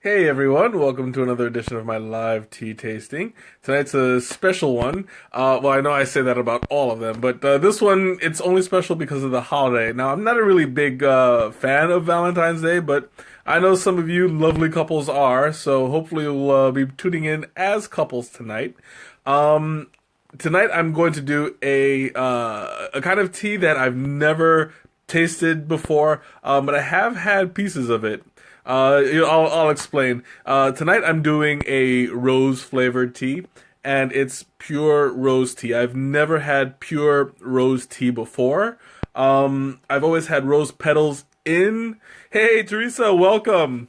Hey everyone, welcome to another edition of my live tea tasting. Tonight's a special one. Well, I know I say that about all of them, but this one, it's only special because of the holiday. Now, I'm not a really big fan of Valentine's Day, but I know some of you lovely couples are, so hopefully you'll be tuning in as couples tonight. Tonight I'm going to do a kind of tea that I've never tasted before, but I have had pieces of it. I'll explain. Tonight I'm doing a rose flavored tea, and it's pure rose tea. I've never had pure rose tea before. I've always had rose petals in. Hey, Teresa, welcome.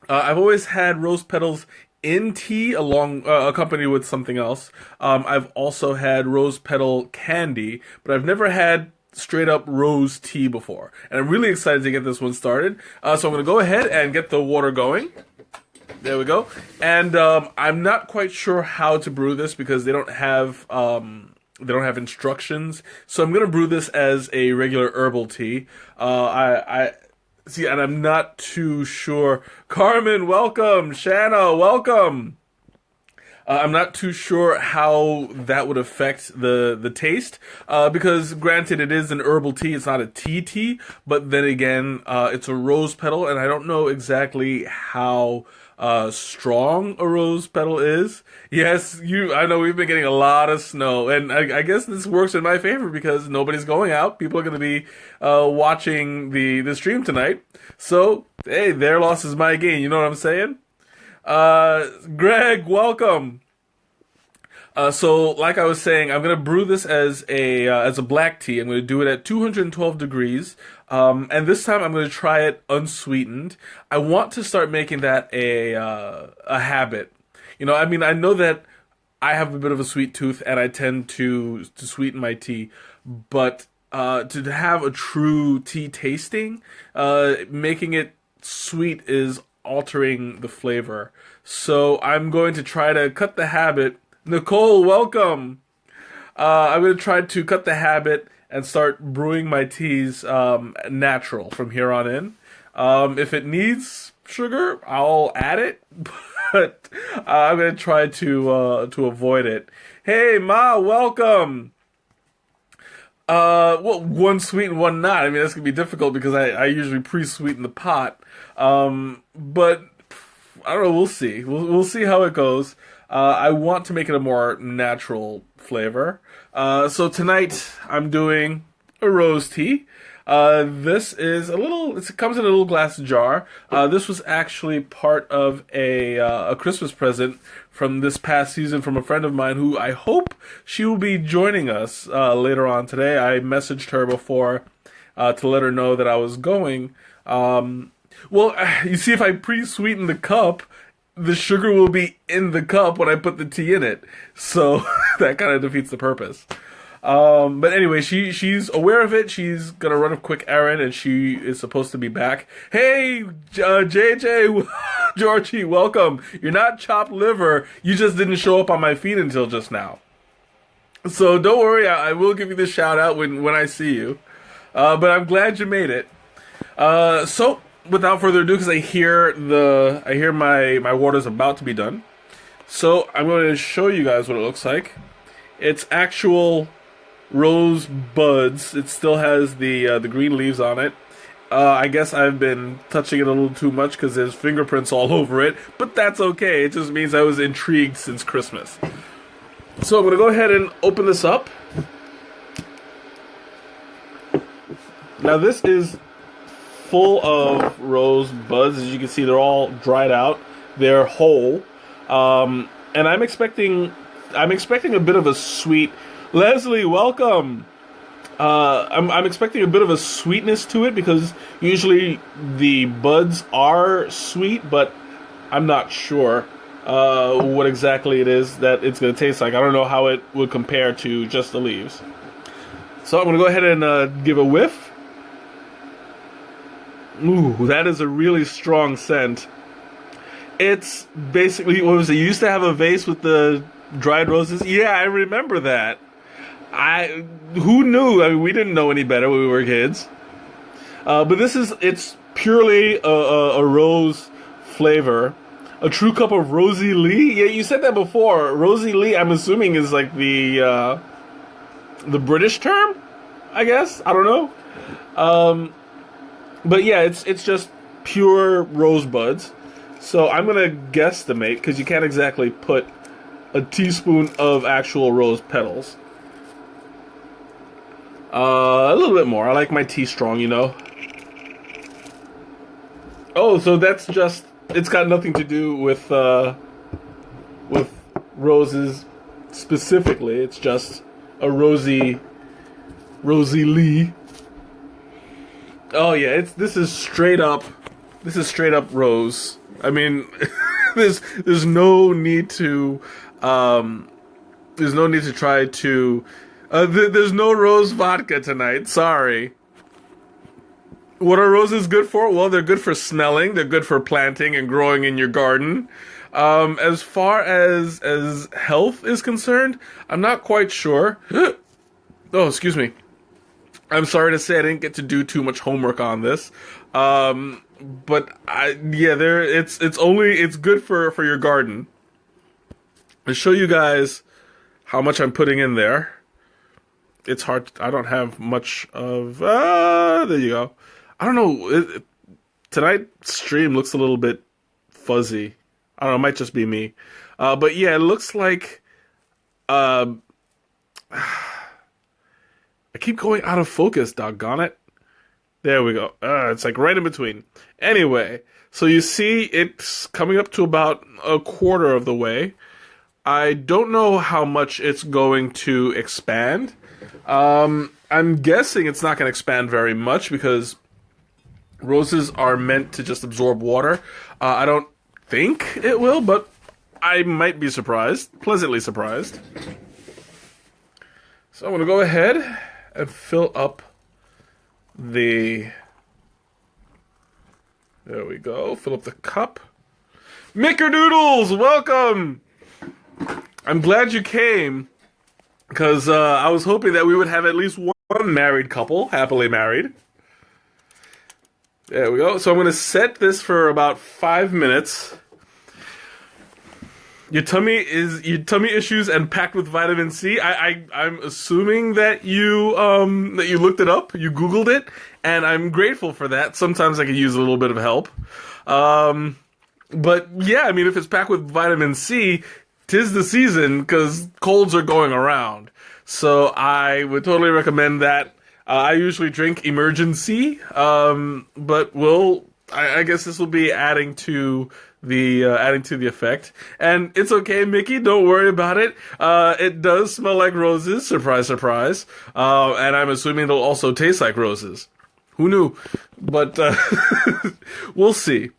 I've always had rose petals in tea along accompanied with something else. I've also had rose petal candy, but I've never had straight up rose tea before. And I'm really excited to get this one started. So I'm going to go ahead and get the water going. There we go. And I'm not quite sure how to brew this because they don't have instructions. So I'm going to brew this as a regular herbal tea. I see, and I'm not too sure. Carmen, welcome. Shanna, welcome. I'm not too sure how that would affect the taste, because granted it is an herbal tea, it's not a tea, but then again, it's a rose petal, and I don't know exactly how strong a rose petal is. Yes, I know we've been getting a lot of snow, and I guess this works in my favor because nobody's going out. People are going to be watching the stream tonight. So, hey, their loss is my gain, you know what I'm saying? Greg, welcome. So, like I was saying, I'm gonna brew this as a black tea. I'm gonna do it at 212 degrees, and this time I'm gonna try it unsweetened. I want to start making that a habit. You know, I mean, I know that I have a bit of a sweet tooth, and I tend to sweeten my tea, but to have a true tea tasting, making it sweet is altering the flavor. So I'm going to try to cut the habit. Nicole, welcome. I'm going to try to cut the habit and start brewing my teas natural from here on in. If it needs sugar, I'll add it, but I'm going to try to avoid it. Hey, Ma, welcome. Well, one sweet and one not. I mean, that's gonna be difficult because I usually pre-sweeten the pot. But I don't know. We'll see. We'll see how it goes. I want to make it a more natural flavor. So tonight I'm doing a rose tea. This is it comes in a little glass jar. This was actually part of a Christmas present from this past season from a friend of mine who I hope she will be joining us later on today. I messaged her before to let her know that I was going. Well, you see, if I pre-sweeten the cup, the sugar will be in the cup when I put the tea in it. So that kind of defeats the purpose. But anyway, she's aware of it. She's gonna run a quick errand, and she is supposed to be back. Hey, JJ, Georgie, welcome. You're not chopped liver. You just didn't show up on my feed until just now. So don't worry, I will give you the shout out when I see you. But I'm glad you made it. So without further ado, because I hear my water's about to be done. So I'm going to show you guys what it looks like. It's actual rose buds. It still has the green leaves on it. I guess I've been touching it a little too much because there's fingerprints all over it, but that's okay. It just means I was intrigued since Christmas. So I'm going to go ahead and open this up. Now this is full of rose buds. As you can see, they're all dried out. They're whole. And I'm expecting a bit of a sweet. Leslie, welcome. I'm expecting a bit of a sweetness to it because usually the buds are sweet, but I'm not sure what exactly it is that it's going to taste like. I don't know how it would compare to just the leaves. So I'm going to go ahead and give a whiff. Ooh, that is a really strong scent. It's basically, what was it? You used to have a vase with the dried roses? Yeah, I remember that. Who knew? I mean, we didn't know any better when we were kids. But it's purely a rose flavor. A true cup of Rosie Lee? Yeah, you said that before. Rosie Lee, I'm assuming, is like the British term, I guess. I don't know. But yeah, it's just pure rosebuds. So I'm gonna guesstimate, because you can't exactly put a teaspoon of actual rose petals. A little bit more. I like my tea strong, you know. Oh, so that's just... It's got nothing to do with roses specifically. It's just a Rosie Lee. Oh yeah, this is straight up rose. I mean, there's no need to try to there's no rose vodka tonight. Sorry. What are roses good for? Well, they're good for smelling. They're good for planting and growing in your garden. As far as health is concerned, I'm not quite sure. Oh, excuse me. I'm sorry to say I didn't get to do too much homework on this. But it's good for your garden. I'll show you guys how much I'm putting in there. It's hard. I don't have much of. There you go. I don't know. Tonight's stream looks a little bit fuzzy. I don't know. It might just be me. But yeah, it looks like. I keep going out of focus. Doggone it. There we go. It's like right in between. Anyway, so you see, it's coming up to about a quarter of the way. I don't know how much it's going to expand. I'm guessing it's not going to expand very much because roses are meant to just absorb water. I don't think it will, but I might be surprised. Pleasantly surprised. So I'm going to go ahead and fill up the... There we go. Fill up the cup. Mickerdoodles, welcome! I'm glad you came, because I was hoping that we would have at least one married couple, happily married. There we go. So I'm going to set this for about 5 minutes. Your tummy issues and packed with vitamin C. I'm assuming that you looked it up, you Googled it, and I'm grateful for that. Sometimes I could use a little bit of help. But yeah, I mean, if it's packed with vitamin C, 'tis the season because colds are going around. So I would totally recommend that. I usually drink Emergency, but I guess this will be adding to the effect. And it's okay, Mickey, don't worry about it. It does smell like roses, surprise, surprise. And I'm assuming it'll also taste like roses. Who knew? But we'll see.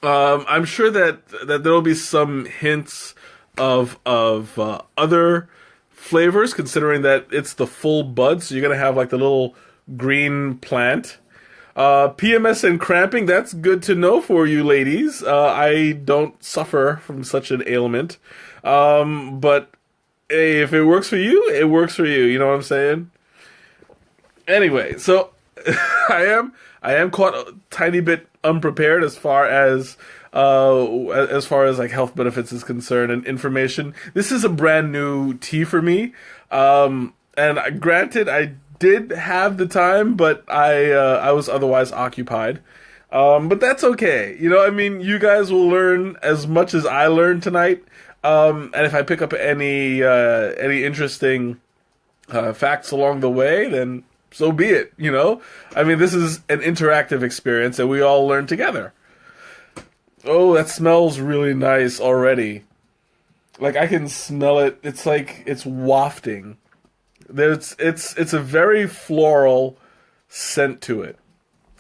I'm sure that there'll be some hints of other flavors, considering that it's the full bud, so you're gonna have like the little green plant. PMS and cramping, that's good to know for you ladies. I don't suffer from such an ailment. But hey, if it works for you, it works for you. You know what I'm saying? Anyway, so I am caught a tiny bit unprepared as far as like health benefits is concerned and information. This is a brand new tea for me. And granted, I did have the time, but I was otherwise occupied. But that's okay. You know, I mean, you guys will learn as much as I learned tonight. And if I pick up any interesting facts along the way, then so be it. You know, I mean, this is an interactive experience, and we all learn together. Oh, that smells really nice already. Like, I can smell it. It's like it's wafting. It's a very floral scent to it.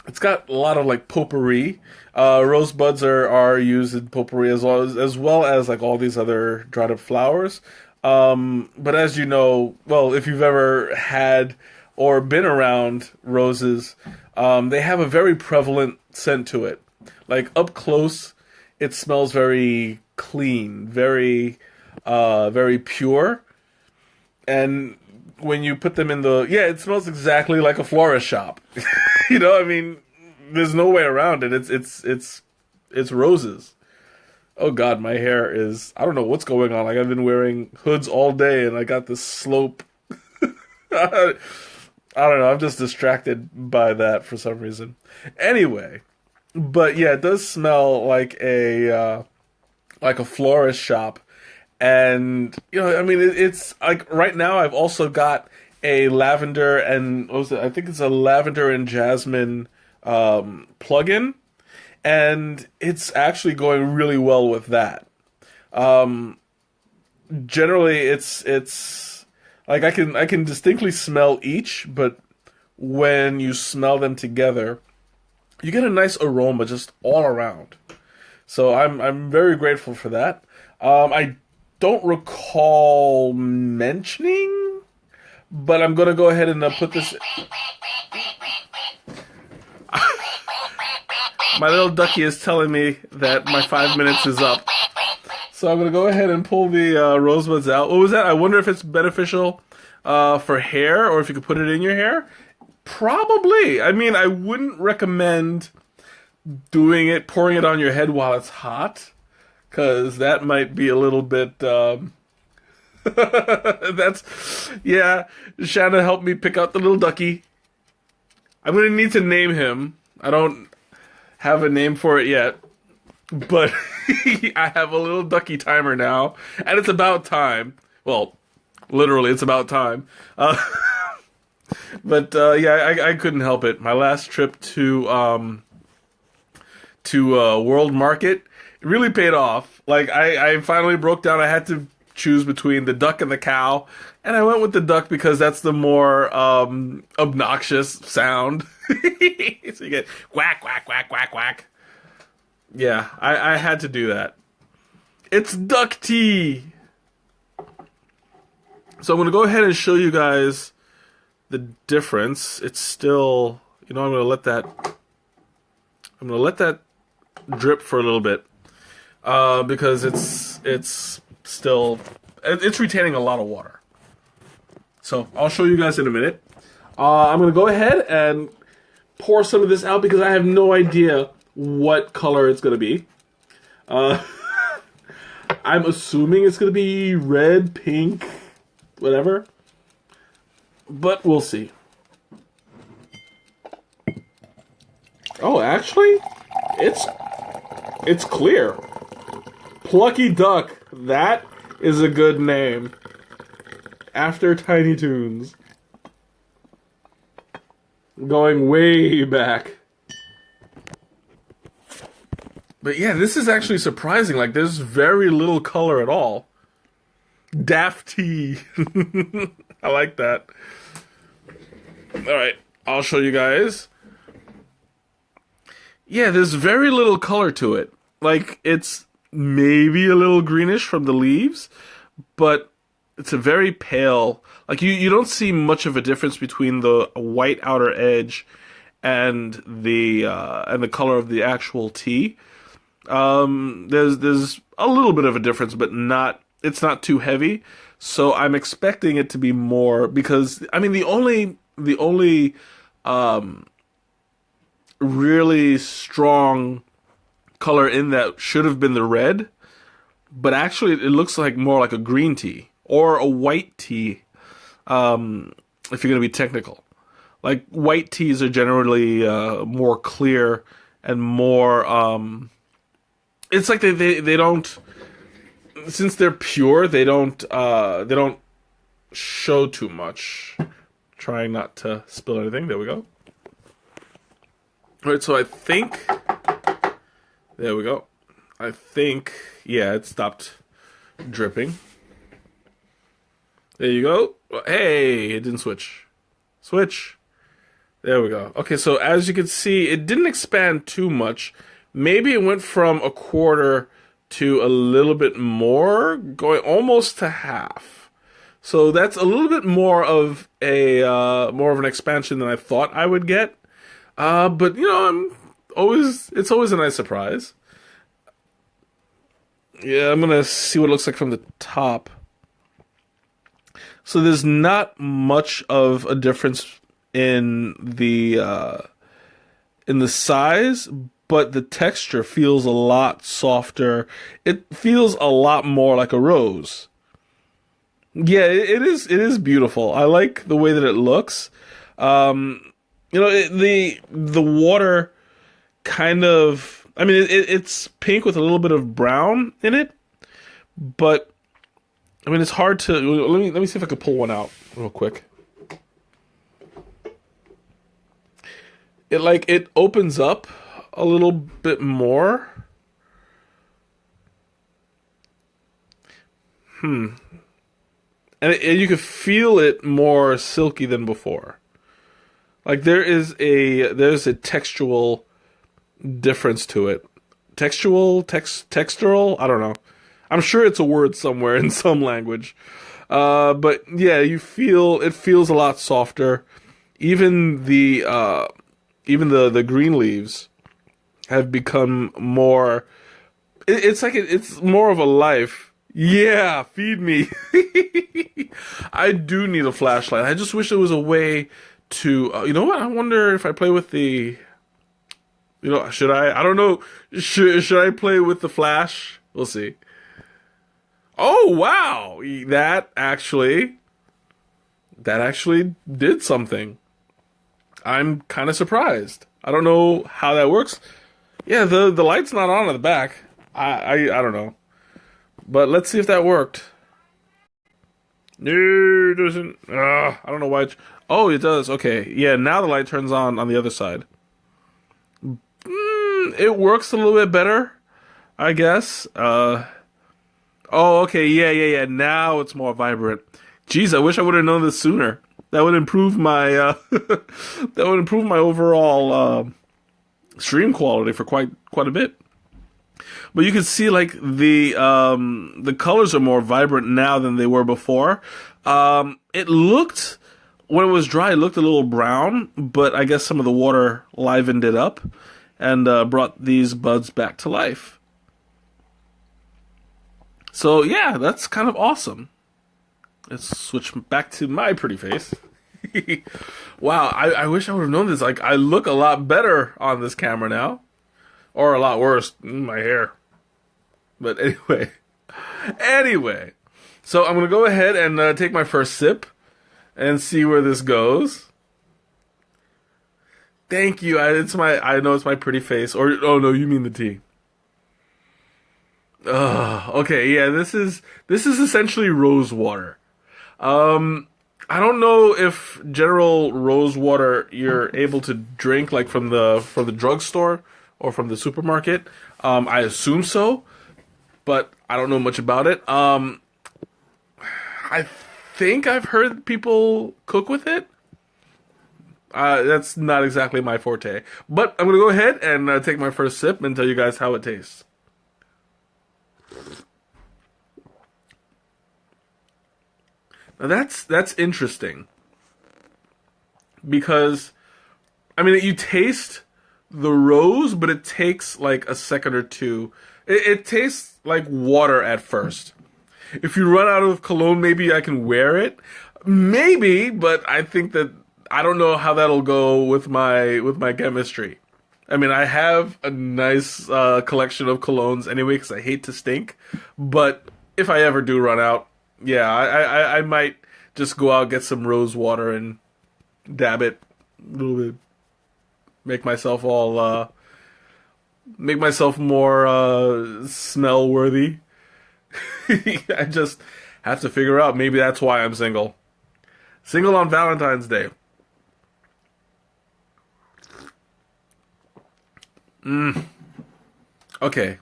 It's got a lot of like potpourri. Rosebuds are used in potpourri as well as like all these other dried up flowers. But as you know, well, if you've ever had or been around roses, they have a very prevalent scent to it. Like up close, it smells very clean, very pure, and when you put them in it smells exactly like a florist shop. You know, I mean, there's no way around it. It's it's roses. Oh God, my hair is, I don't know what's going on. Like I've been wearing hoods all day and I got this slope. I don't know. I'm just distracted by that for some reason. Anyway, but yeah, it does smell like a florist shop. And I mean, it's like right now I've also got a lavender and what was it? I think it's a lavender and jasmine plug-in, and it's actually going really well with that. Generally, it's like I can distinctly smell each, but when you smell them together, you get a nice aroma just all around. So I'm very grateful for that. I don't recall mentioning, but I'm gonna go ahead and put this. My little ducky is telling me that my 5 minutes is up, so I'm gonna go ahead and pull the rosebuds out. What was that? I wonder if it's beneficial for hair, or if you could put it in your hair. Probably. I mean, I wouldn't recommend pouring it on your head while it's hot, because that might be a little bit, yeah, Shanna helped me pick out the little ducky. I'm going to need to name him. I don't have a name for it yet, but I have a little ducky timer now, and it's about time. Well, literally, it's about time. But yeah, I couldn't help it. My last trip to World Market, it really paid off. Like, I finally broke down. I had to choose between the duck and the cow, and I went with the duck because that's the more obnoxious sound. So you get quack, quack, quack, quack, quack. Yeah, I had to do that. It's duck tea! So I'm going to go ahead and show you guys the difference. It's still, I'm going to let that drip for a little bit, because it's still, it's retaining a lot of water. So I'll show you guys in a minute. I'm going to go ahead and pour some of this out because I have no idea what color it's going to be. I'm assuming it's going to be red, pink, whatever. But we'll see. Oh, actually, it's clear. Plucky Duck. That is a good name. After Tiny Toons. Going way back. But yeah, this is actually surprising. Like, there's very little color at all. Daft tea. I like that. Alright, I'll show you guys. Yeah, there's very little color to it. Like, it's maybe a little greenish from the leaves, but it's a very pale, like you don't see much of a difference between the white outer edge and the color of the actual tea. There's a little bit of a difference, but it's not too heavy. So I'm expecting it to be more, because I mean the only really strong color in that should have been the red, but actually it looks like more like a green tea or a white tea, if you're going to be technical. Like, white teas are generally more clear and more it's like they don't, since they're pure, they don't show too much. Trying not to spill anything. There we go. Alright, so I think, there we go. I think, yeah, it stopped dripping. There you go. Hey, it didn't switch. Switch. There we go. Okay, so as you can see, it didn't expand too much. Maybe it went from a quarter to a little bit more, going almost to half. So that's a little bit more of an expansion than I thought I would get. But it's always a nice surprise. Yeah, I'm gonna see what it looks like from the top. So there's not much of a difference in the size, but the texture feels a lot softer. It feels a lot more like a rose. Yeah, it is beautiful. I like the way that it looks. The water kind of, I mean, it's pink with a little bit of brown in it, but I mean, it's hard to, let me see if I can pull one out real quick. It opens up a little bit more. And you can feel it more silky than before. Like there's a textual difference to it. Textural? I don't know. I'm sure it's a word somewhere in some language. But yeah, it feels a lot softer. Even the green leaves have become more. It's more of a life. Yeah, feed me. I do need a flashlight. I just wish there was a way to. You know what? I wonder if I play with the. Should I? I don't know. Should I play with the flash? We'll see. Oh wow! That actually did something. I'm kind of surprised. I don't know how that works. Yeah, the light's not on at the back. I don't know. But let's see if that worked. No, it doesn't. I don't know why. Oh, it does. Okay. Yeah, now the light turns on the other side. It works a little bit better, I guess. Oh, okay. Yeah. Now it's more vibrant. Jeez, I wish I would have known this sooner. That would improve my overall stream quality for quite a bit. But you can see like the colors are more vibrant now than they were before. It looked, when it was dry, it looked a little brown, but I guess some of the water livened it up and brought these buds back to life. So yeah, that's kind of awesome. Let's switch back to my pretty face. Wow, I wish I would have known this. Like, I look a lot better on this camera now. Or a lot worse, my hair. But anyway. So I'm going to go ahead and take my first sip and see where this goes. Thank you. I know it's my pretty face. Or, oh no, you mean the tea. Okay, yeah, this is essentially rose water. I don't know if general rose water you're able to drink like from the drugstore or from the supermarket. I assume so, but I don't know much about it. I think I've heard people cook with it. That's not exactly my forte, but I'm gonna go ahead and take my first sip and tell you guys how it tastes. Now that's interesting because, I mean, you taste the rose, but it takes like a second or two. It tastes like water at first. If you run out of cologne, maybe I can wear it. Maybe, but I think that I don't know how that'll go with my chemistry. I mean, I have a nice collection of colognes anyway because I hate to stink. But if I ever do run out, yeah, I might just go out, get some rose water and dab it a little bit. Make myself more smell worthy. I just have to figure out, maybe that's why I'm single. Single on Valentine's Day. Okay.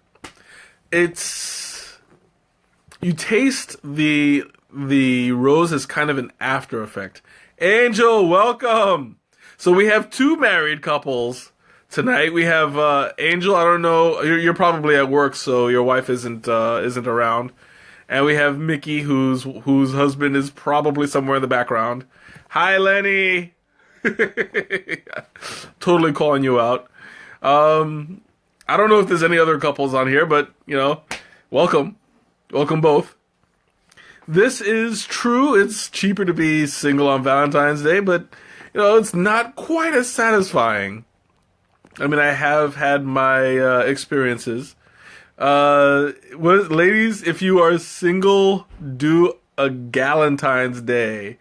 You taste the rose as kind of an after effect. Angel, welcome! So we have two married couples tonight. We have Angel, I don't know, you're probably at work, so your wife isn't around. And we have Mickey, whose husband is probably somewhere in the background. Hi, Lenny! Totally calling you out. I don't know if there's any other couples on here, but, welcome. Welcome both. This is true. It's cheaper to be single on Valentine's Day, but, it's not quite as satisfying. I mean, I have had my experiences. Ladies, if you are single, do a Galentine's Day.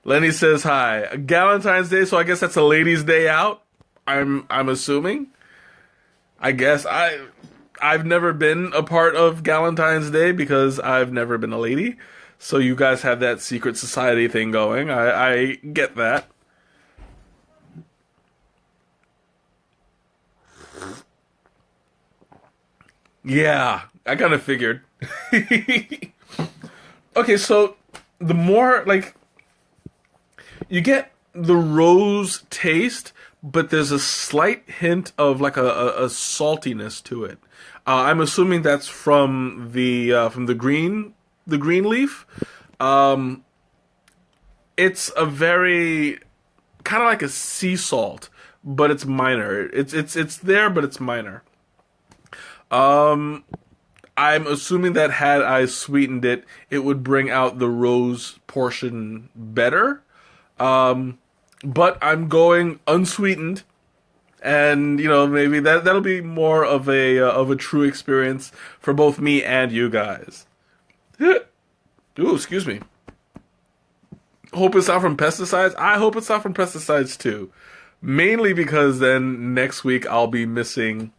Lenny says hi. A Galentine's Day, so I guess that's a ladies' day out. I'm assuming. I guess I've never been a part of Galentine's Day because I've never been a lady. So you guys have that secret society thing going. I get that. Yeah, I kind of figured. Okay, so the more like you get the rose taste, but there's a slight hint of like a saltiness to it. I'm assuming that's from the green leaf. Um, it's a very kind of like a sea salt, but it's minor. It's there, but it's minor. Um, I'm assuming that had I sweetened it, it would bring out the rose portion better. Um, but I'm going unsweetened, and maybe that'll be more of a true experience for both me and you guys. Ooh, excuse me. Hope it's not from pesticides. I hope it's not from pesticides too. Mainly because then next week I'll be missing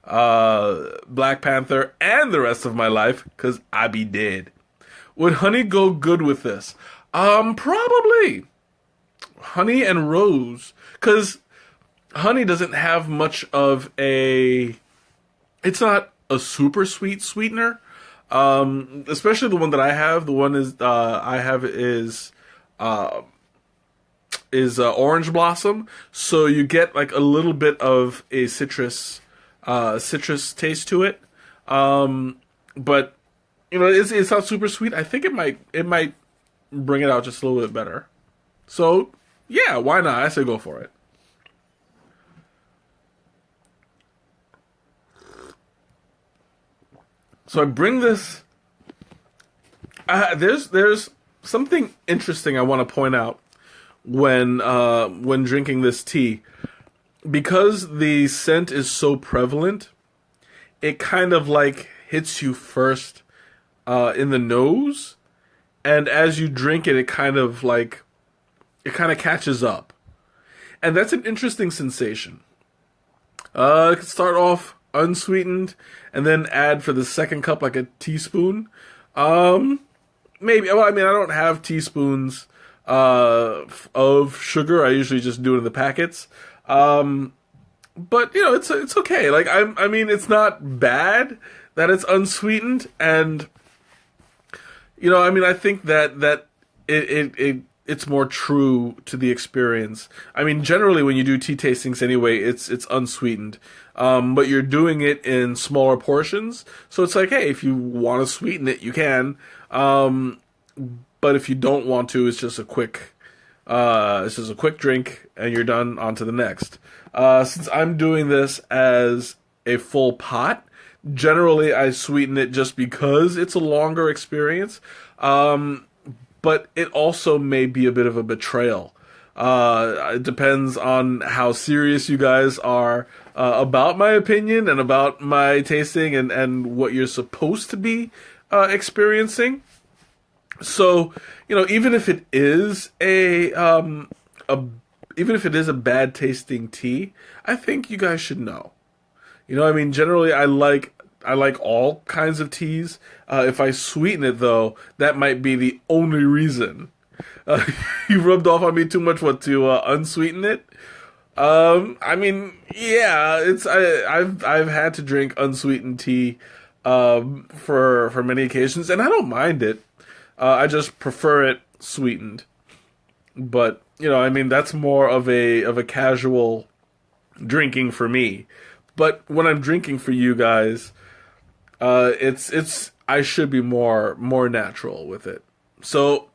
Black Panther and the rest of my life because I be dead. Would honey go good with this? Probably honey and rose, because honey doesn't have much of a. It's not a super sweet sweetener. Especially the one that I have. The one I have uh, is orange blossom. So you get like a little bit of a citrus taste to it. But it's not super sweet. I think it might bring it out just a little bit better. So yeah, why not? I say go for it. So I bring this. There's something interesting I want to point out when drinking this tea, because the scent is so prevalent. It kind of like hits you first in the nose, and as you drink it, it kind of catches up, and that's an interesting sensation. It could start off unsweetened, and then add for the second cup like a teaspoon. Maybe. Well, I mean, I don't have teaspoons of sugar. I usually just do it in the packets. But it's okay. Like I mean, it's not bad that it's unsweetened, and I mean, I think that it's more true to the experience. I mean, generally when you do tea tastings anyway, it's unsweetened. But you're doing it in smaller portions, so it's like, hey, if you want to sweeten it, you can. But if you don't want to, it's just a quick drink, and you're done. On to the next. Since I'm doing this as a full pot, generally I sweeten it just because it's a longer experience. But it also may be a bit of a betrayal. It depends on how serious you guys are about my opinion and about my tasting and what you're supposed to be experiencing. So, even if it is even if it is a bad tasting tea, I think you guys should know. I mean, generally I like all kinds of teas. If I sweeten it, though, that might be the only reason. You rubbed off on me too much. What, to unsweeten it? I mean, yeah, I've had to drink unsweetened tea for many occasions, and I don't mind it. I just prefer it sweetened. But I mean, that's more of a casual drinking for me. But when I'm drinking for you guys, it's I should be more natural with it. So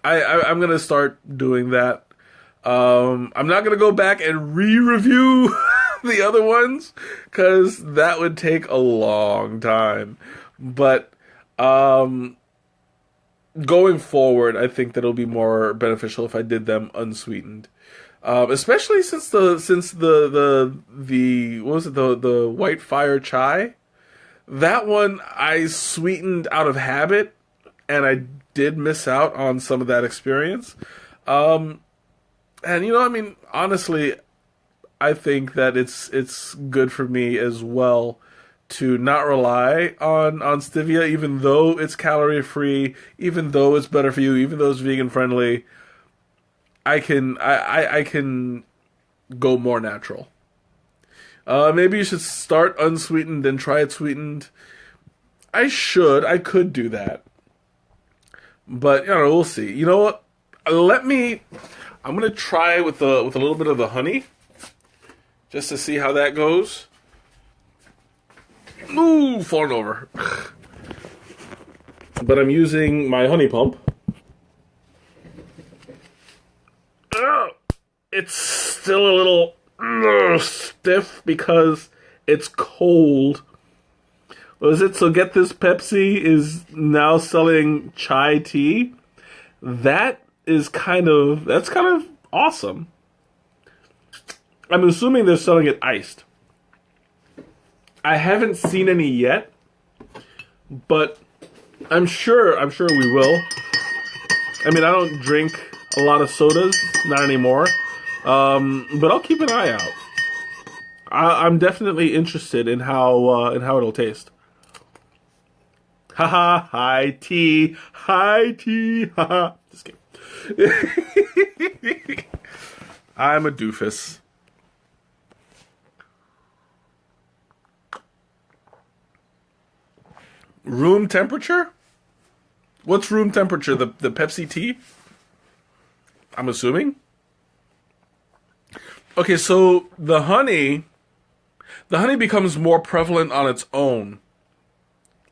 I'm gonna start doing that. I'm not gonna go back and re-review the other ones because that would take a long time. But going forward, I think that it'll be more beneficial if I did them unsweetened. Especially since the what was it, the white fire chai. That one I sweetened out of habit, and I did miss out on some of that experience. Um, and I mean, honestly, I think that it's good for me as well to not rely on stevia, even though it's calorie free, even though it's better for you, even though it's vegan friendly. I can go more natural. Maybe you should start unsweetened, then try it sweetened. I could do that, but we'll see. You know what? Let me. I'm gonna try with a little bit of the honey, just to see how that goes. Ooh, falling over. But I'm using my honey pump. It's still a little stiff because it's cold. What is it? So get this, Pepsi is now selling chai tea. That's kind of awesome. I'm assuming they're selling it iced. I haven't seen any yet, but I'm sure we will. I mean, I don't drink a lot of sodas, not anymore. But I'll keep an eye out. I'm definitely interested in how it'll taste. Haha, high tea, haha. Just kidding. I'm a doofus. Room temperature? What's room temperature? The Pepsi tea? I'm assuming. Okay, so the honey becomes more prevalent on its own.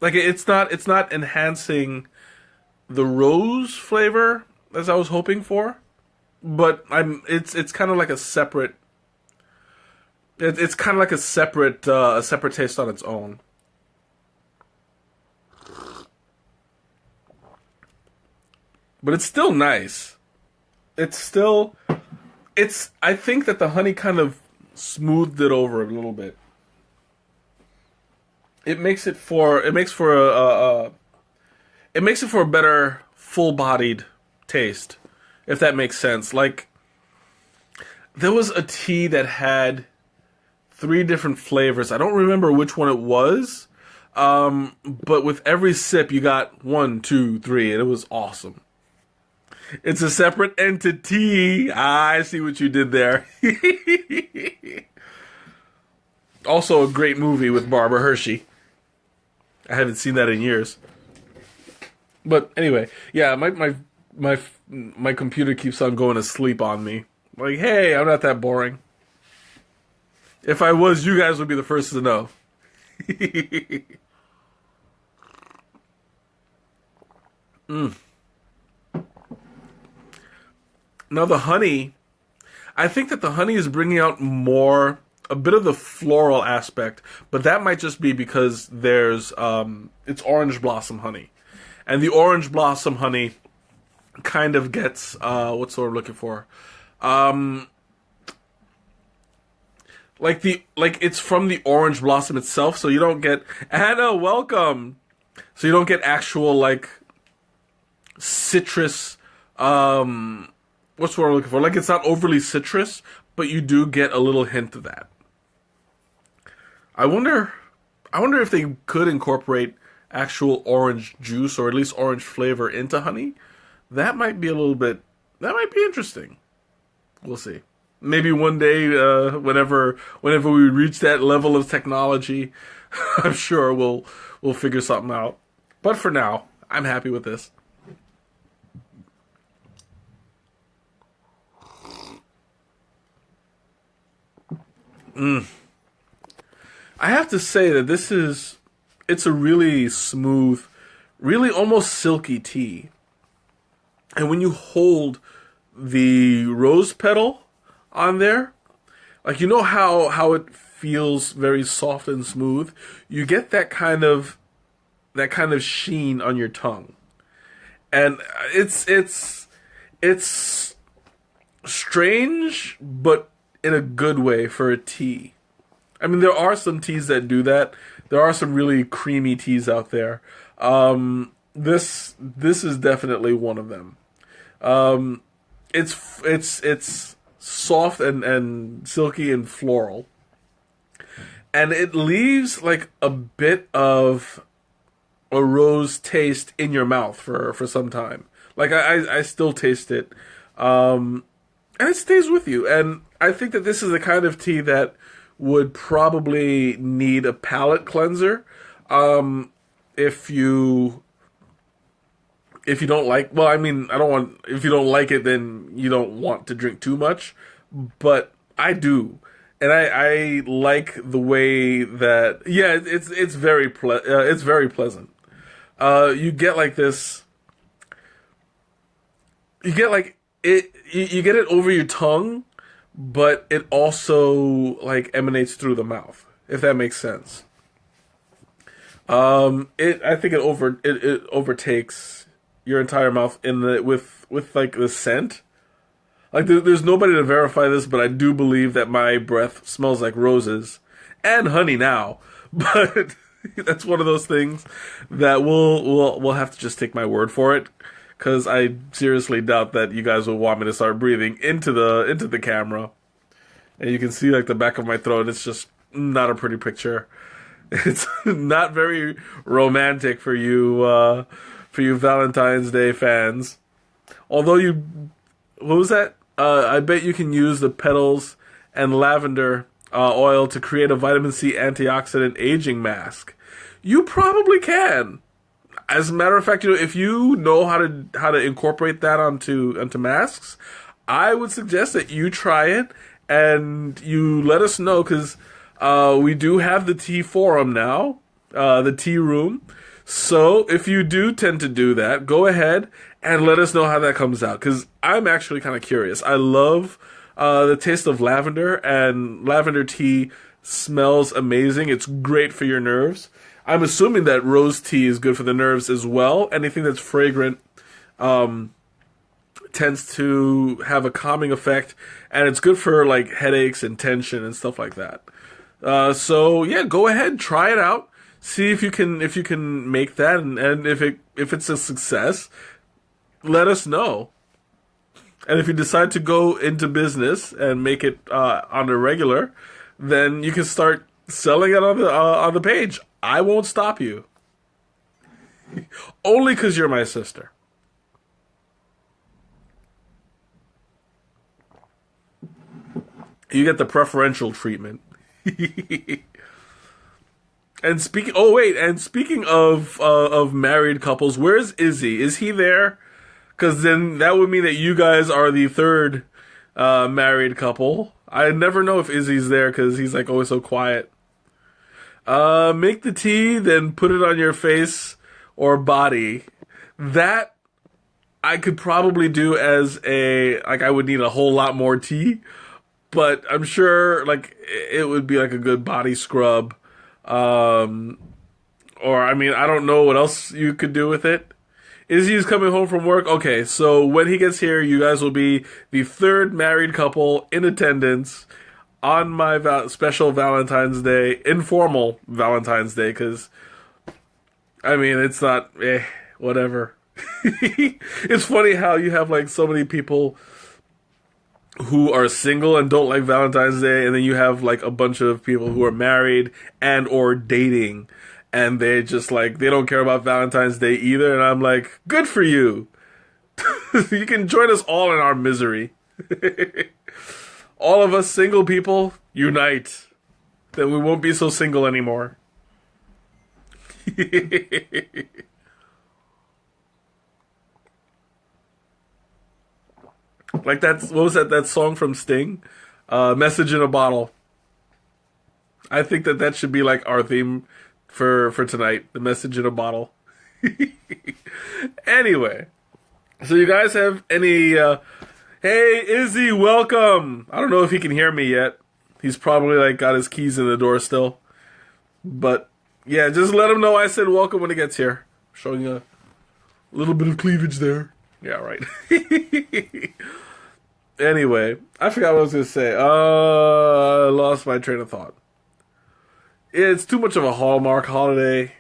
Like it's not enhancing the rose flavor as I was hoping for, but it's kind of like a separate. It's kind of like a separate taste on its own. But it's still nice. I think that the honey kind of smoothed it over a little bit. It makes it for a better full-bodied taste, if that makes sense. Like there was a tea that had 3 different flavors. I don't remember which one it was. But with every sip you got 1, 2, 3, and it was awesome. It's a separate entity. I see what you did there. Also a great movie with Barbara Hershey. I haven't seen that in years. But anyway, yeah, my computer keeps on going to sleep on me. Like, hey, I'm not that boring. If I was, you guys would be the first to know. Now the honey, I think that the honey is bringing out a bit of the floral aspect, but that might just be because it's orange blossom honey, and the orange blossom honey kind of gets what's the word I'm looking for, like it's from the orange blossom itself, so you don't get Anna, welcome. So you don't get actual like citrus. What's the word I'm looking for? Like it's not overly citrus, but you do get a little hint of that. I wonder if they could incorporate actual orange juice or at least orange flavor into honey. That might be interesting. We'll see. Maybe one day, whenever we reach that level of technology, I'm sure we'll figure something out. But for now, I'm happy with this. I have to say that it's a really smooth, really almost silky tea. And when you hold the rose petal on there, like how it feels very soft and smooth, you get that kind of sheen on your tongue. And it's strange, but in a good way for a tea. I mean, there are some teas that do that. There are some really creamy teas out there. This is definitely one of them. It's soft and silky and floral, and it leaves like a bit of a rose taste in your mouth for some time. Like I still taste it, and it stays with you. And I think that this is the kind of tea that would probably need a palate cleanser. If you don't like, well, I mean, I don't want, if you don't like it, then you don't want to drink too much, but I do. And I like the way that, yeah, it's very pleasant. You get like this, you get like it, you get it over your tongue, but it also like emanates through the mouth, if that makes sense. I think it overtakes your entire mouth in the with like the scent. Like there's nobody to verify this, but I do believe that my breath smells like roses and honey now. But that's one of those things that we'll have to just take my word for it, because I seriously doubt that you guys will want me to start breathing into the camera. And you can see like the back of my throat. It's just not a pretty picture. It's not very romantic for you Valentine's Day fans. Although what was that? I bet you can use the petals and lavender oil to create a vitamin C antioxidant aging mask. You probably can. As a matter of fact, if you know how to incorporate that onto masks, I would suggest that you try it and you let us know, because we do have the tea forum now, the tea room. So if you do tend to do that, go ahead and let us know how that comes out, because I'm actually kind of curious. I love the taste of lavender, and lavender tea smells amazing. It's great for your nerves. I'm assuming that rose tea is good for the nerves as well. Anything that's fragrant tends to have a calming effect, and it's good for like headaches and tension and stuff like that. So yeah, go ahead, try it out. See if you can make that, and if it's a success, let us know. And if you decide to go into business and make it on the regular, then you can start selling it on the page. I won't stop you. Only because you're my sister. You get the preferential treatment. And speaking of married couples, where's Izzy? Is he there? Because then that would mean that you guys are the third married couple. I never know if Izzy's there because he's like always so quiet. Make the tea, then put it on your face or body. That I could probably do as I would need a whole lot more tea, but I'm sure like it would be like a good body scrub. Or I mean, I don't know what else you could do with it. Izzy's coming home from work. Okay, so when he gets here, you guys will be the third married couple in attendance on my special Valentine's Day, informal Valentine's Day, because, I mean, it's not, whatever. It's funny how you have, like, so many people who are single and don't like Valentine's Day, and then you have, like, a bunch of people who are married and or dating, and they just, like, they don't care about Valentine's Day either, and I'm like, good for you. You can join us all in our misery. All of us single people, unite. Then we won't be so single anymore. Like what was that song from Sting? Message in a Bottle. I think that should be like our theme for tonight. The message in a bottle. Anyway. So you guys have any... Hey, Izzy, welcome! I don't know if he can hear me yet. He's probably, like, got his keys in the door still. But, yeah, just let him know I said welcome when he gets here. Showing a little bit of cleavage there. Yeah, right. Anyway, I forgot what I was going to say. I lost my train of thought. It's too much of a Hallmark holiday.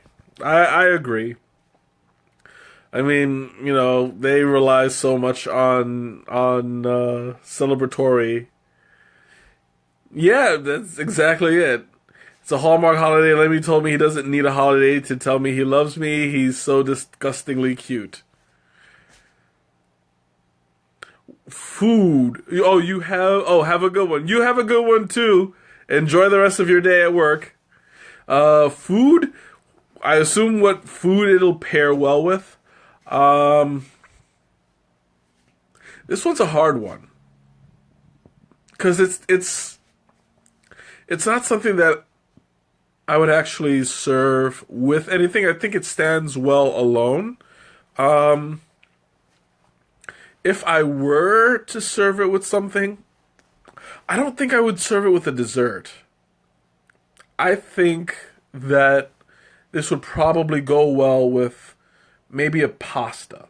I agree. I mean, they rely so much on celebratory. Yeah, that's exactly it. It's a Hallmark holiday. Lemmy told me he doesn't need a holiday to tell me he loves me. He's so disgustingly cute. Food. Oh, you have. Oh, have a good one. You have a good one too. Enjoy the rest of your day at work. Food. I assume what food it'll pair well with. This one's a hard one because it's not something that I would actually serve with anything. I think it stands well alone. If I were to serve it with something, I don't think I would serve it with a dessert. I think that this would probably go well with maybe a pasta.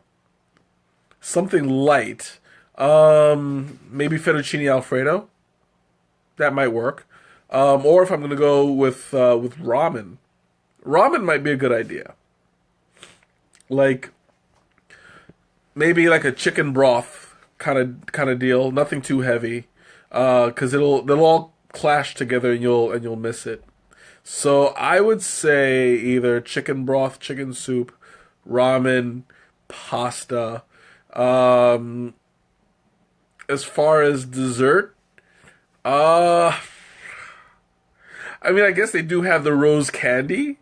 Something light. Maybe fettuccine alfredo. That might work. Or if I'm going to go with ramen. Ramen might be a good idea. Like maybe like a chicken broth kind of deal. Nothing too heavy. Cuz they'll all clash together and you'll miss it. So I would say either chicken broth, chicken soup, ramen, pasta. As far as dessert, I mean, I guess they do have the rose candy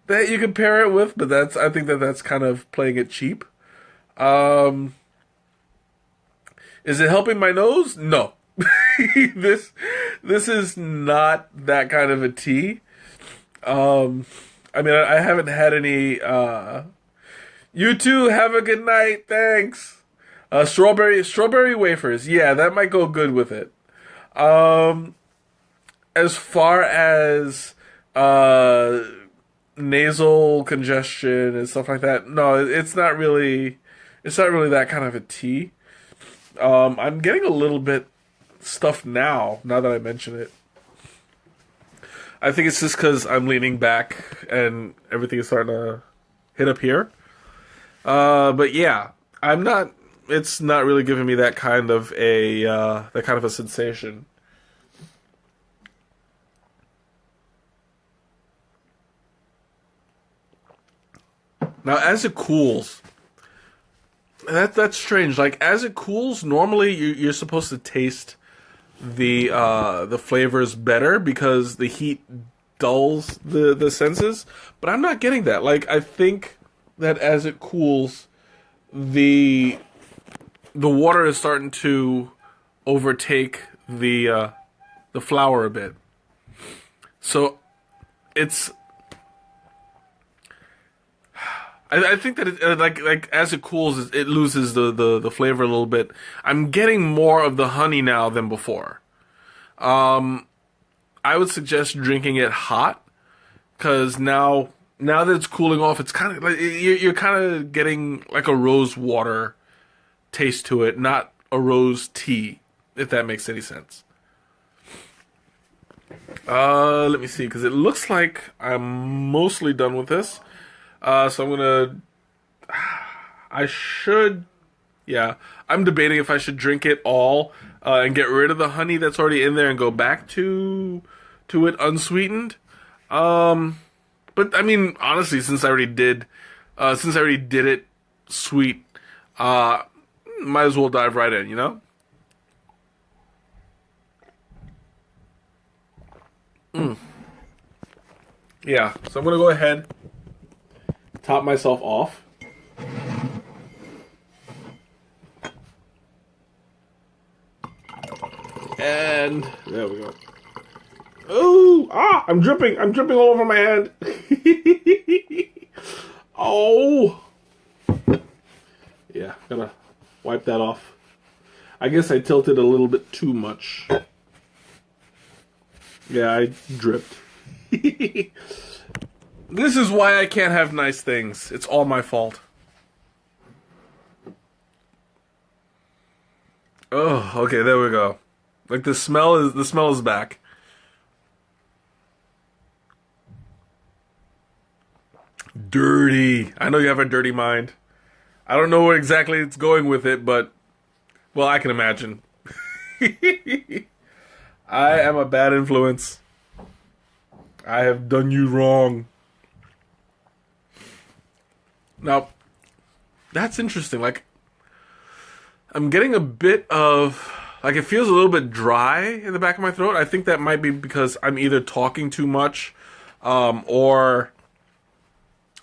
that you can pair it with, but I think that's kind of playing it cheap. Is it helping my nose? No. This is not that kind of a tea. I mean, I haven't had any. You too. Have a good night. Thanks. Strawberry wafers. Yeah, that might go good with it. As far as nasal congestion and stuff like that, no, it's not really. It's not really that kind of a tea. I'm getting a little bit stuffed now that I mention it. I think it's just because I'm leaning back and everything is starting to hit up here. But yeah, I'm not. It's not really giving me that kind of a sensation. Now, as it cools, that's strange. Like as it cools, normally you're supposed to taste the flavors better because the heat dulls the senses, but I'm not getting that. Like I think that as it cools, the water is starting to overtake the flour a bit. So it's I think that it, like as it cools, it loses the flavor a little bit. I'm getting more of the honey now than before. I would suggest drinking it hot because now that it's cooling off, it's kind of like you're kind of getting like a rose water taste to it, not a rose tea, if that makes any sense. Let me see, because it looks like I'm mostly done with this. So I'm gonna. I should. Yeah, I'm debating if I should drink it all and get rid of the honey that's already in there and go back to it unsweetened. But I mean, honestly, since I already did it sweet, might as well dive right in, you know? Yeah, so I'm gonna go ahead, top myself off. And there we go. Oh, I'm dripping all over my hand. Oh. Yeah, gotta wipe that off. I guess I tilted a little bit too much. Yeah, I dripped. This is why I can't have nice things. It's all my fault. Oh, okay, there we go. Like the smell is back. Dirty. I know you have a dirty mind. I don't know where exactly it's going with it, but well, I can imagine. I am a bad influence. I have done you wrong. Now, that's interesting. Like, I'm getting a bit of like it feels a little bit dry in the back of my throat. I think that might be because I'm either talking too much, or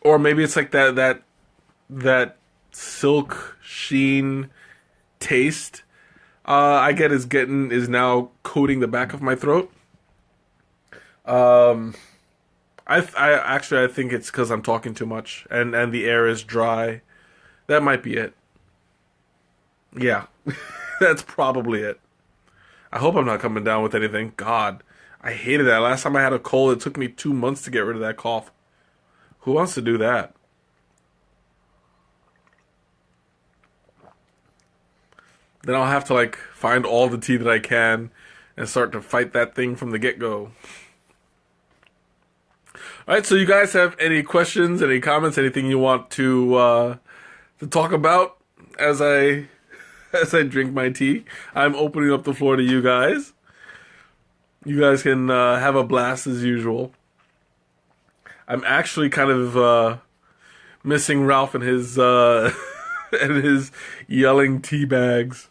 maybe it's like that silk sheen taste I get is now coating the back of my throat. Um, I think it's because I'm talking too much and the air is dry. That might be it. Yeah, that's probably it. I hope I'm not coming down with anything. God, I hated that. Last time I had a cold, it took me 2 months to get rid of that cough. Who wants to do that? Then I'll have to like find all the tea that I can and start to fight that thing from the get go. All right, so you guys have any questions, any comments, anything you want to talk about as I as I drink my tea? I'm opening up the floor to you guys. You guys can have a blast as usual. I'm actually kind of missing Ralph and his and his yelling tea bags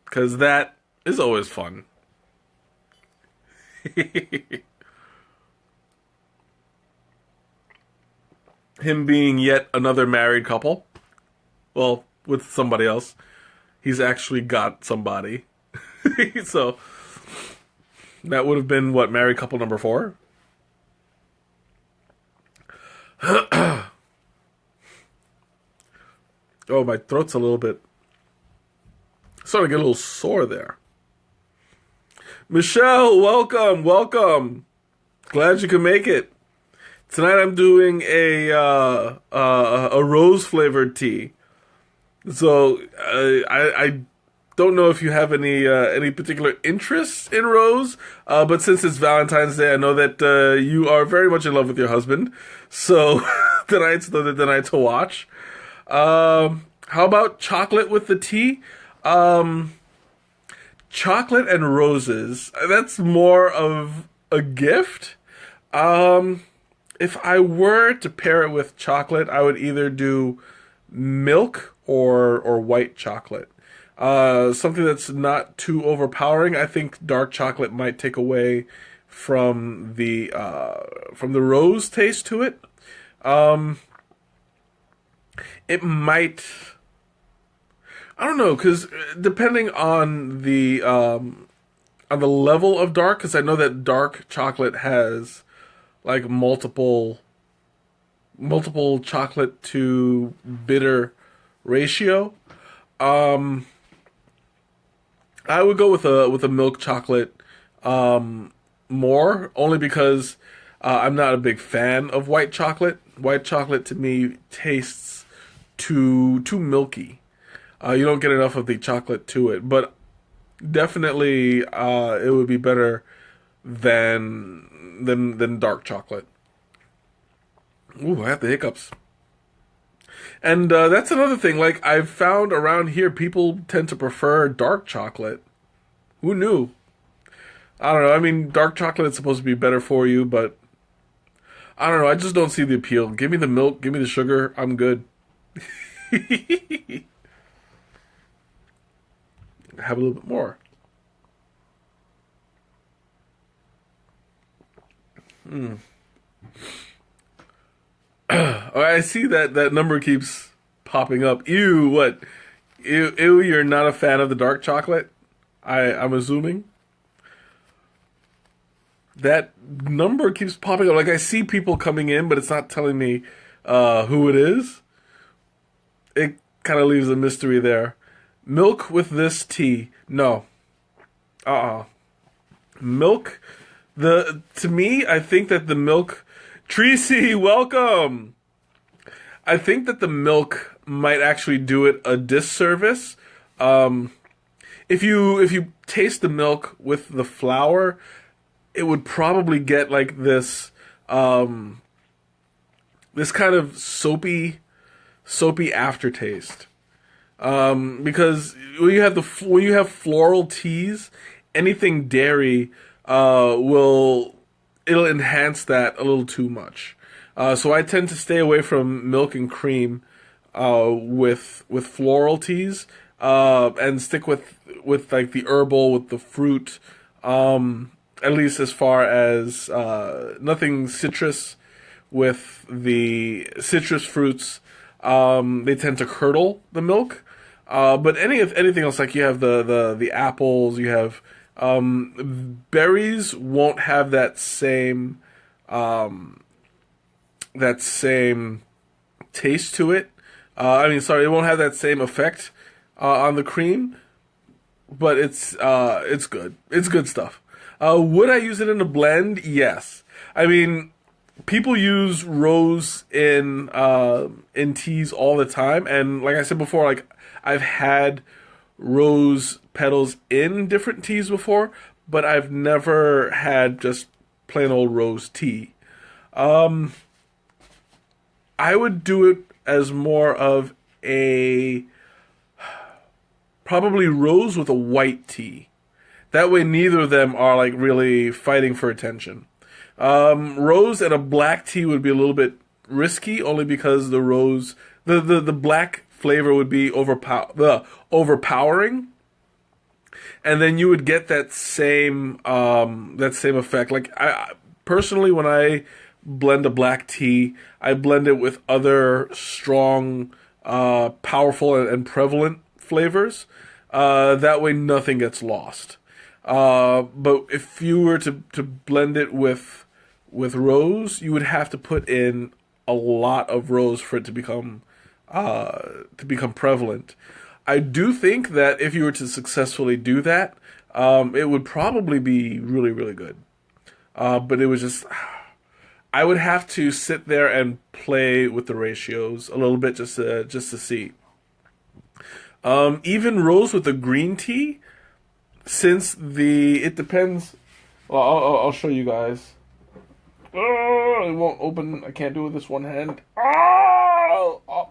because that is always fun. Him being yet another married couple. Well, with somebody else. He's actually got somebody. So that would have been what, married couple number 4? Oh, my throat's a little bit starting to get a little sore there. Michelle, welcome, welcome. Glad you could make it. Tonight I'm doing a rose flavored tea. So I don't know if you have any particular interest in rose, but since it's Valentine's Day, I know that you are very much in love with your husband. So tonight's the night to watch. How about chocolate with the tea? Chocolate and roses. That's more of a gift. If I were to pair it with chocolate, I would either do milk or white chocolate. Something that's not too overpowering. I think dark chocolate might take away from the rose taste to it. It might. I don't know, because depending on the level of dark, because I know that dark chocolate has like multiple chocolate to bitter ratio. I would go with a milk chocolate more, only because I'm not a big fan of white chocolate. White chocolate to me tastes too milky. You don't get enough of the chocolate to it, but definitely it would be better than dark chocolate. Ooh, I have the hiccups. And that's another thing. Like, I've found around here, people tend to prefer dark chocolate. Who knew? I don't know. I mean, dark chocolate is supposed to be better for you, but I don't know. I just don't see the appeal. Give me the milk. Give me the sugar. I'm good. Have a little bit more. Oh, I see that number keeps popping up. Ew, what? Ew, you're not a fan of the dark chocolate? I'm assuming. That number keeps popping up. Like, I see people coming in, but it's not telling me who it is. It kind of leaves a mystery there. Milk with this tea. No. Milk. To me, I think that the milk. Tracy, welcome. I think that the milk might actually do it a disservice. If if you taste the milk with the flour, it would probably get like this kind of soapy aftertaste. Because when you have floral teas, anything dairy it'll enhance that a little too much. So I tend to stay away from milk and cream with floral teas, and stick with like the herbal, with the fruit. At least as far as nothing citrus. With the citrus fruits, they tend to curdle the milk. But anything else, like you have the apples, you have berries won't have that same taste to it. It won't have that same effect on the cream. But it's good. It's good stuff. Would I use it in a blend? Yes. I mean, people use rose in teas all the time, and like I said before, like I've had rose petals in different teas before, but I've never had just plain old rose tea. I would do it as more of a probably rose with a white tea. That way, neither of them are like really fighting for attention. Rose and a black tea would be a little bit risky, only because the black flavor would be overpowering, and then you would get that same effect. Like I personally, when I blend a black tea, I blend it with other strong, powerful and prevalent flavors. That way, nothing gets lost. But if you were to blend it with rose, you would have to put in a lot of rose for it to become prevalent. I do think that if you were to successfully do that, it would probably be really, really good. But it was just, I would have to sit there and play with the ratios a little bit just to see. Even rose with the green tea, since it depends. Well, I'll show you guys. Oh, it won't open. I can't do it with this one hand. Oh.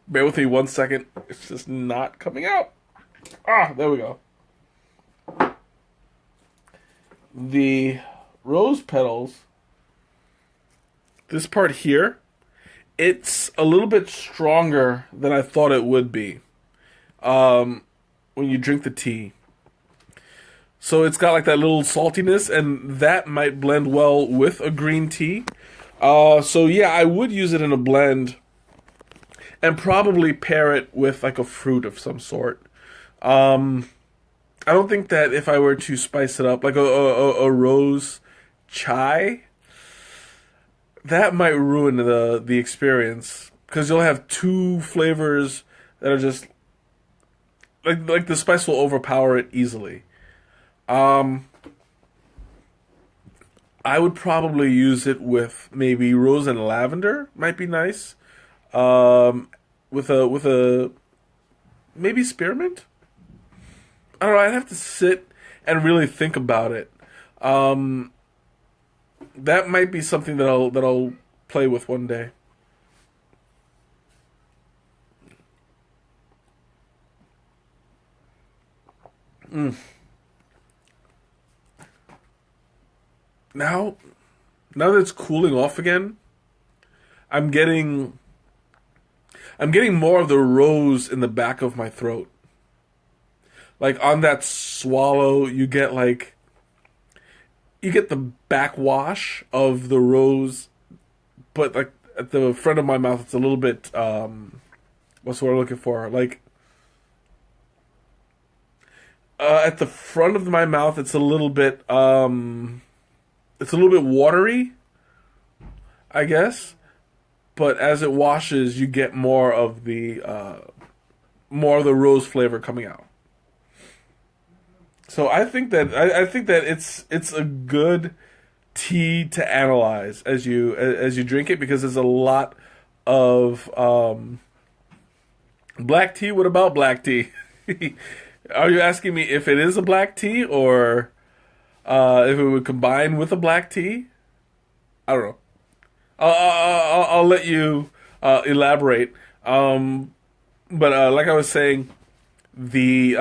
Bear with me 1 second. It's just not coming out. There we go. The rose petals, this part here, it's a little bit stronger than I thought it would be when you drink the tea. So it's got like that little saltiness, and that might blend well with a green tea. So yeah, I would use it in a blend, and probably pair it with like a fruit of some sort. I don't think that if I were to spice it up, like a rose chai, that might ruin the experience, because you'll have two flavors that are just like the spice will overpower it easily. I would probably use it with maybe rose and lavender. Might be nice. With a maybe spearmint. I don't know. I'd have to sit and really think about it. That might be something that I'll play with one day. Now that it's cooling off again, I'm getting more of the rose in the back of my throat. Like on that swallow, you get the backwash of the rose, but like at the front of my mouth, it's a little bit what's the word I'm looking for? Like at the front of my mouth, it's a little bit watery, I guess. But as it washes, you get more of the rose flavor coming out. So I think that it's a good tea to analyze as you drink it, because there's a lot of black tea. What about black tea? Are you asking me if it is a black tea or if it would combine with a black tea? I don't know. I'll let you elaborate. But like I was saying, the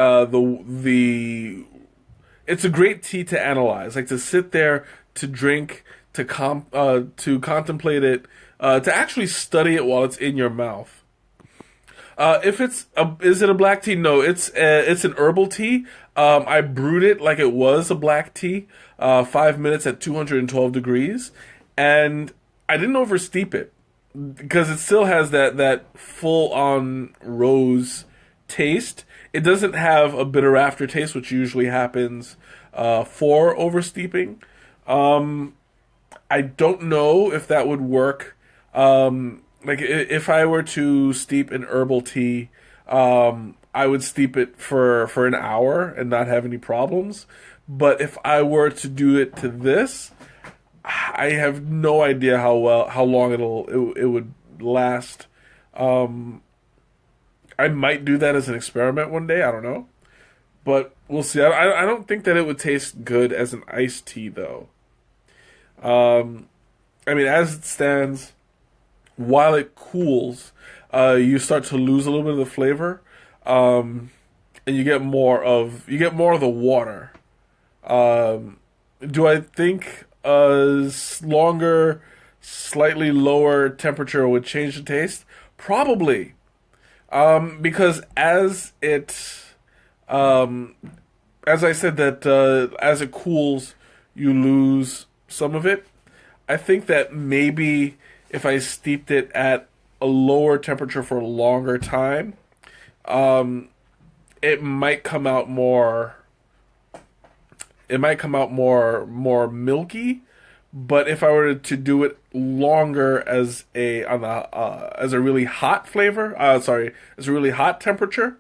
it's a great tea to analyze, like to sit there, to drink, to contemplate it, to actually study it while it's in your mouth. If is it a black tea? No, it's an herbal tea. I brewed it like it was a black tea, 5 minutes at 212 degrees, and I didn't oversteep it because it still has that full on rose taste. It doesn't have a bitter aftertaste, which usually happens for oversteeping. I don't know if that would work. Like if I were to steep an herbal tea, I would steep it for an hour and not have any problems. But if I were to do it to this, I have no idea how long it would last. I might do that as an experiment one day. I don't know, but we'll see. I don't think that it would taste good as an iced tea though. I mean, as it stands, while it cools, you start to lose a little bit of the flavor, and you get more of the water. Do I think a longer, slightly lower temperature would change the taste? Probably, because as I said that as it cools, you lose some of it. I think that maybe if I steeped it at a lower temperature for a longer time, it might come out more. It might come out more milky. But if I were to do it longer as a really hot flavor, as a really hot temperature,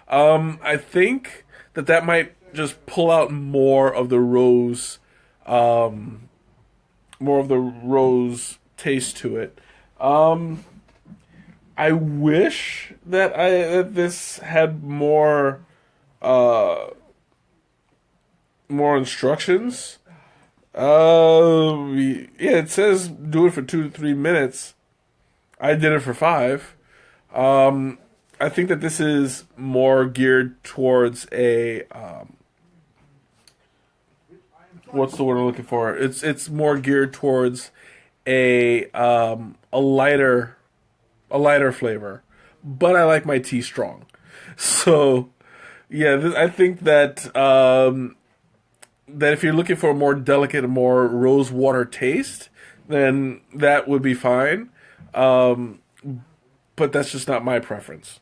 I think that might just pull out more of the rose taste to it. I wish that this had more instructions. Yeah, it says do it for 2 to 3 minutes. I did it for 5. I think that this is more geared towards what's the word I'm looking for? It's more geared towards a lighter flavor, but I like my tea strong. So yeah, I think that that if you're looking for a more delicate, more rose water taste, then that would be fine. But that's just not my preference.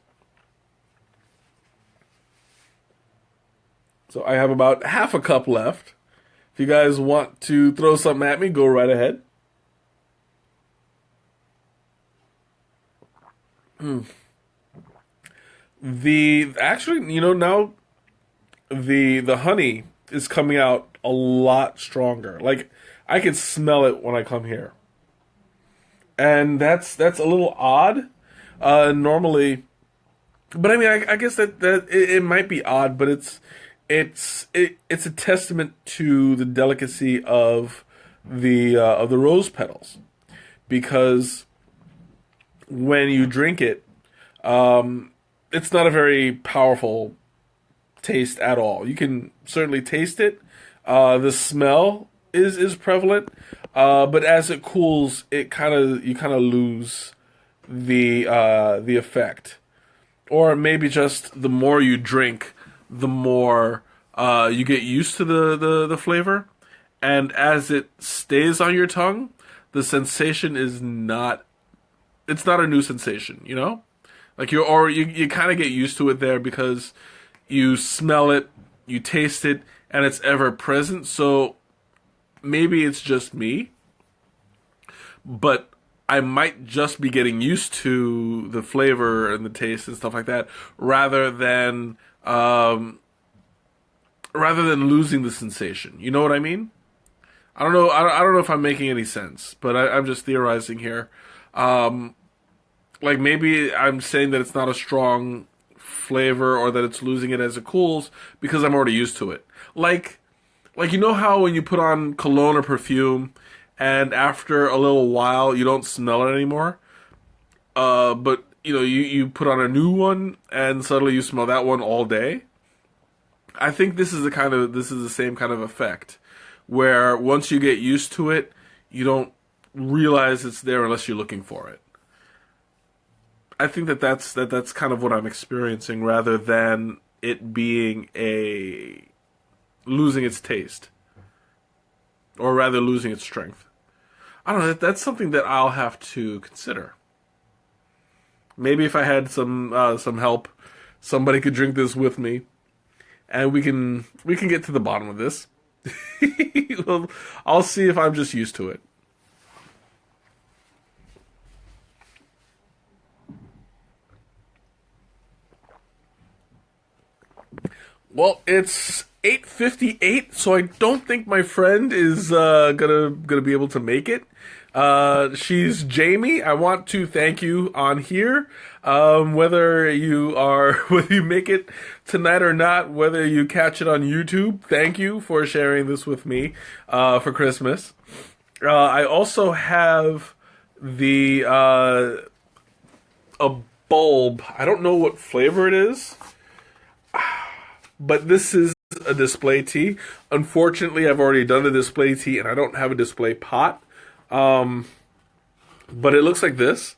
So I have about half a cup left. If you guys want to throw something at me, go right ahead. Now the honey is coming out a lot stronger. Like I can smell it when I come here, and that's a little odd. Normally, but I mean, I guess that it might be odd, but it's a testament to the delicacy of the rose petals, because when you drink it, it's not a very powerful taste at all. You can certainly taste it. The smell is prevalent, but as it cools, you kind of lose the effect, or maybe just the more you drink, the more you get used to the flavor, and as it stays on your tongue, the sensation is not. It's not a new sensation, you know. Like you kind of get used to it there because you smell it, you taste it, and it's ever present. So maybe it's just me, but I might just be getting used to the flavor and the taste and stuff like that, rather than losing the sensation. You know what I mean? I don't know. I don't know if I'm making any sense, but I'm just theorizing here. Like maybe I'm saying that it's not a strong flavor or that it's losing it as it cools because I'm already used to it. Like you know how when you put on cologne or perfume and after a little while you don't smell it anymore? But you know, you put on a new one and suddenly you smell that one all day. I think this is the same kind of effect where once you get used to it, you don't realize it's there unless you're looking for it. I think that's kind of what I'm experiencing rather than it being a losing its taste or rather losing its strength. I don't know, that's something that I'll have to consider. Maybe if I had some help, somebody could drink this with me, and we can get to the bottom of this. Well, I'll see if I'm just used to it. Well, it's 8:58, so I don't think my friend is gonna be able to make it. She's Jamie. I want to thank you on here. Whether you make it tonight or not, whether you catch it on YouTube, thank you for sharing this with me for Christmas. I also have the a bulb. I don't know what flavor it is, but this is a display tea. Unfortunately, I've already done a display tea, and I don't have a display pot. But it looks like this.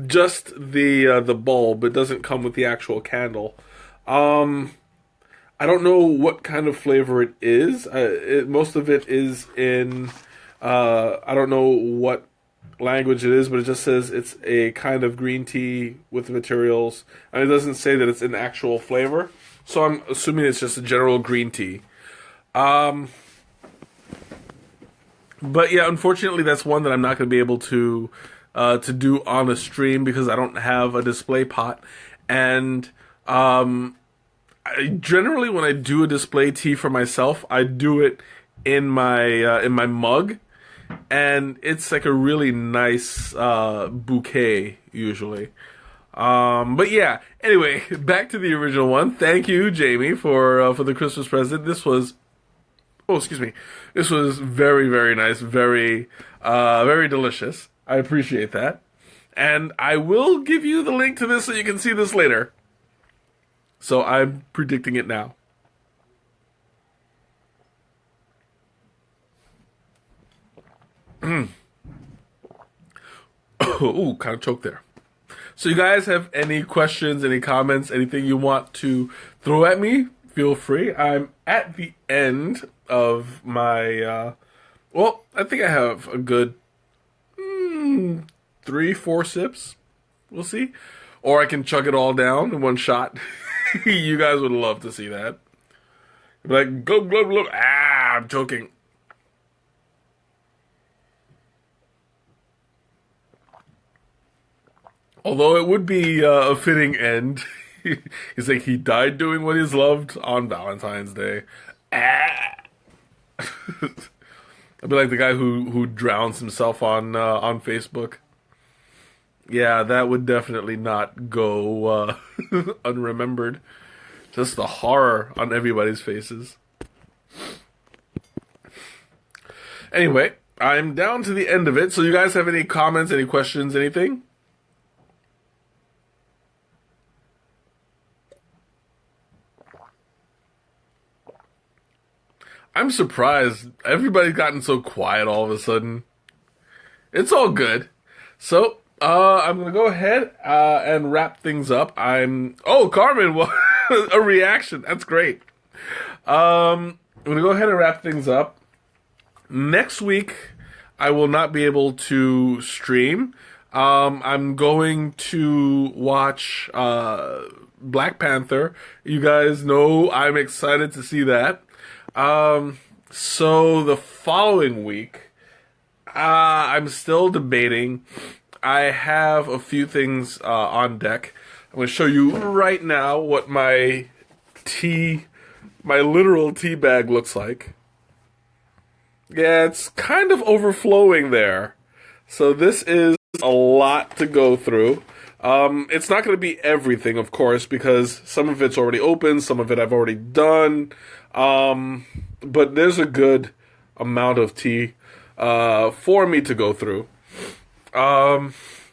Just the bulb. It doesn't come with the actual candle. I don't know what kind of flavor it is. Most of it is in I don't know what language it is, but it just says it's a kind of green tea with materials, and it doesn't say that it's an actual flavor. So I'm assuming it's just a general green tea. But yeah, unfortunately, that's one that I'm not going to be able to do on a stream because I don't have a display pot. And generally, when I do a display tea for myself, I do it in my mug, and it's like a really nice bouquet usually. But yeah, anyway, back to the original one. Thank you, Jamie, for the Christmas present. This was. Oh, excuse me. This was very, very nice, very delicious. I appreciate that. And I will give you the link to this so you can see this later. So I'm predicting it now. Ooh, kind of choked there. So you guys have any questions, any comments, anything you want to throw at me? Feel free. I'm at the end of my, well, I think I have a good 3-4 sips. We'll see. Or I can chug it all down in one shot. You guys would love to see that. Be like, glug, glug, glug. Ah, I'm choking. Although it would be a fitting end. He's like, he died doing what he's loved on Valentine's Day. Ah. I'd be like the guy who drowns himself on Facebook. Yeah, that would definitely not go unremembered. Just the horror on everybody's faces. Anyway, I'm down to the end of it. So you guys have any comments, any questions, anything? I'm surprised everybody's gotten so quiet all of a sudden. It's all good. So, I'm gonna go ahead and wrap things up. Oh, Carmen, well, a reaction. That's great. I'm gonna go ahead and wrap things up. Next week, I will not be able to stream. I'm going to watch Black Panther. You guys know I'm excited to see that. So the following week, I'm still debating. I have a few things on deck. I'm going to show you right now what my literal tea bag looks like. Yeah, it's kind of overflowing there. So this is a lot to go through. It's not going to be everything, of course, because some of it's already open, some of it I've already done. But there's a good amount of tea for me to go through.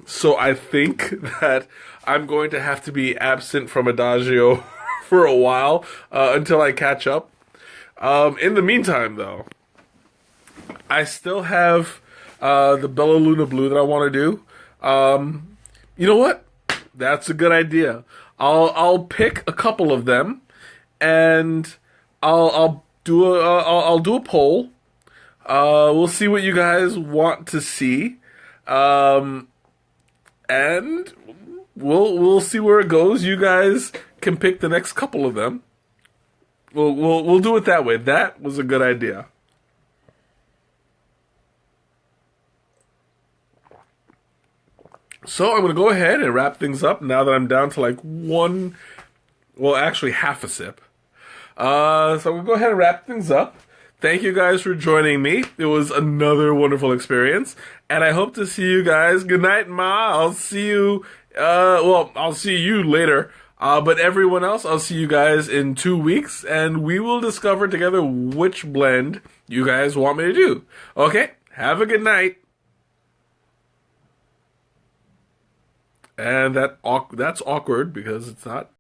So I think that I'm going to have to be absent from Adagio for a while until I catch up. In the meantime, though, I still have the Bella Luna Blue that I want to do. You know what? That's a good idea. I'll pick a couple of them, and I'll do a poll. We'll see what you guys want to see, and we'll see where it goes. You guys can pick the next couple of them. We'll do it that way. That was a good idea. So I'm going to go ahead and wrap things up now that I'm down to like actually half a sip. So I'm going to go ahead and wrap things up. Thank you guys for joining me. It was another wonderful experience. And I hope to see you guys. Good night, Ma. I'll see you, I'll see you later. But everyone else, I'll see you guys in 2 weeks. And we will discover together which blend you guys want me to do. Okay? Have a good night. And that's awkward because it's not